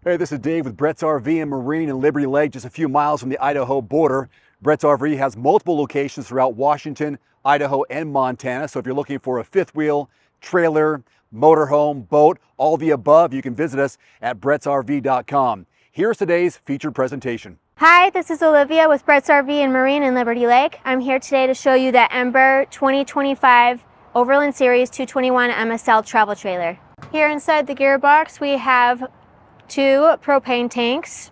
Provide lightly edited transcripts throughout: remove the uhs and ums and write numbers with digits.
Hey, this is Dave with Brett's RV and Marine in Liberty Lake, just a few miles from the Idaho border. Brett's RV has multiple locations throughout Washington, Idaho, and Montana. So if you're looking for a fifth wheel, trailer, motorhome, boat, all the above, you can visit us at brettsrv.com. Here's today's featured presentation. Hi, this is Olivia with Brett's RV and Marine in Liberty Lake. I'm here today to show you the EMBER 2025 Overland Series 221 MSL travel trailer. Here inside the gearbox we have 2 propane tanks.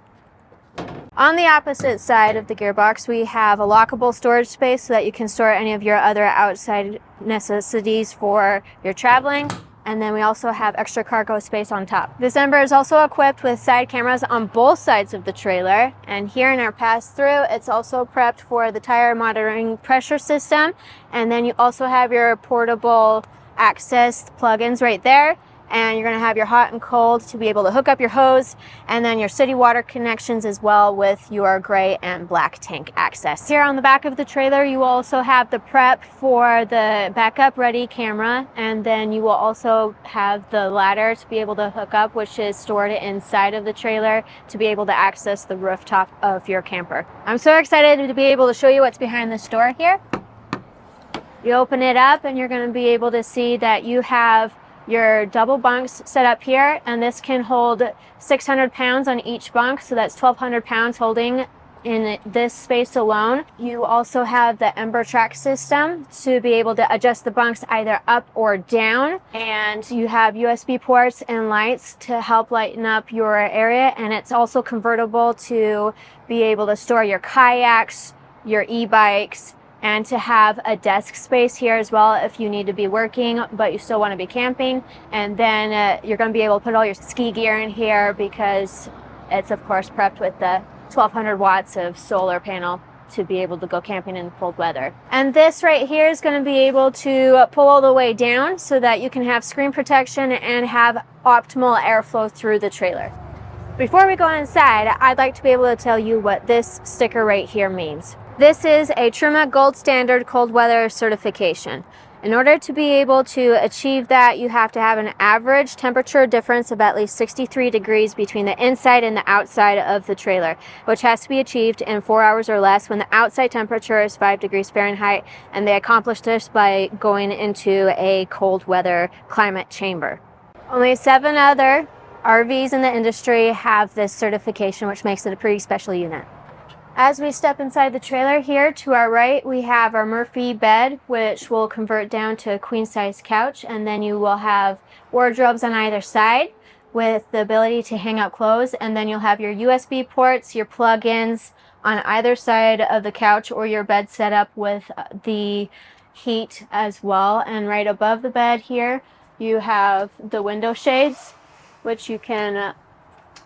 On the opposite side of the gearbox we have a lockable storage space so that you can store any of your other outside necessities for your traveling. And then we also have extra cargo space on top. This EMBER is also equipped with side cameras on both sides of the trailer. And here in our pass-through, it's also prepped for the tire monitoring pressure system. And then you also have your portable access plugins right there. And you're gonna have your hot and cold to be able to hook up your hose, and then your city water connections as well with your gray and black tank access. Here on the back of the trailer, you will also have the prep for the backup ready camera, and then you will also have the ladder to be able to hook up, which is stored inside of the trailer to be able to access the rooftop of your camper. I'm so excited to be able to show you what's behind this door here. You open it up and you're gonna be able to see that you have your double bunks set up here, and this can hold 600 pounds on each bunk, so that's 1,200 pounds holding in this space alone. You also have the EMBER track system to be able to adjust the bunks either up or down, and you have USB ports and lights to help lighten up your area, and it's also convertible to be able to store your kayaks, your e-bikes, and to have a desk space here as well if you need to be working but you still want to be camping. And then you're going to be able to put all your ski gear in here because it's of course prepped with the 1,200 watts of solar panel to be able to go camping in cold weather. And this right here is going to be able to pull all the way down so that you can have screen protection and have optimal airflow through the trailer. Before we go inside, I'd like to be able to tell you what this sticker right here means. This is a TRUMA Gold Standard Cold Weather Certification. In order to be able to achieve that, you have to have an average temperature difference of at least 63 degrees between the inside and the outside of the trailer, which has to be achieved in 4 hours or less when the outside temperature is 5 degrees Fahrenheit, and they accomplish this by going into a cold weather climate chamber. Only 7 other RVs in the industry have this certification, which makes it a pretty special unit. As we step inside the trailer here, to our right we have our Murphy bed, which will convert down to a queen size couch, and then you will have wardrobes on either side with the ability to hang up clothes, and then you'll have your USB ports, your plug-ins on either side of the couch or your bed set up with the heat as well. And right above the bed here you have the window shades, which you can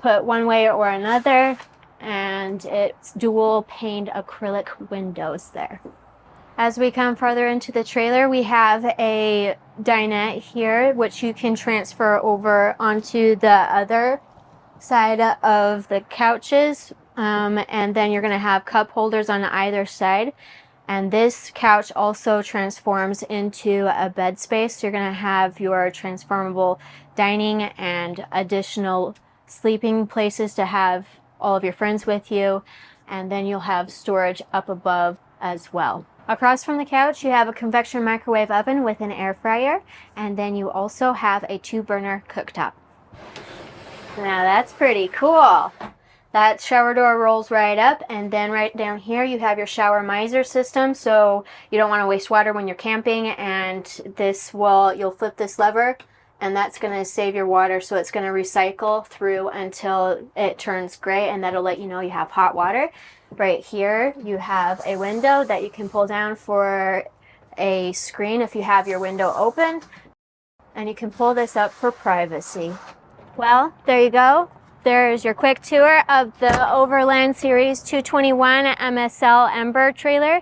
put one way or another, and it's dual paned acrylic windows there. As we come further into the trailer, we have a dinette here, which you can transfer over onto the other side of the couches, and then you're going to have cup holders on either side. And this couch also transforms into a bed space. So you're going to have your transformable dining and additional sleeping places to have all of your friends with you, and then you'll have storage up above as well. Across from the couch you have a convection microwave oven with an air fryer, and then you also have a 2-burner cooktop. Now that's pretty cool. That shower door rolls right up, and then right down here you have your shower miser system, so you don't want to waste water when you're camping, and you'll flip this lever and that's going to save your water, so it's going to recycle through until it turns gray, and that'll let you know you have hot water. Right here you have a window that you can pull down for a screen if you have your window open, and you can pull this up for privacy. Well, there you go. There's your quick tour of the Overland Series 221 MSL EMBER trailer.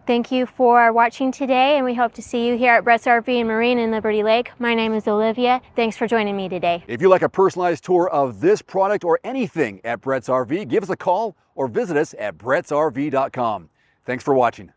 Thank you for watching today, and we hope to see you here at Brett's RV and Marine in Liberty Lake. My name is Olivia. Thanks for joining me today. If you'd like a personalized tour of this product or anything at Brett's RV, give us a call or visit us at brettsrv.com. Thanks for watching.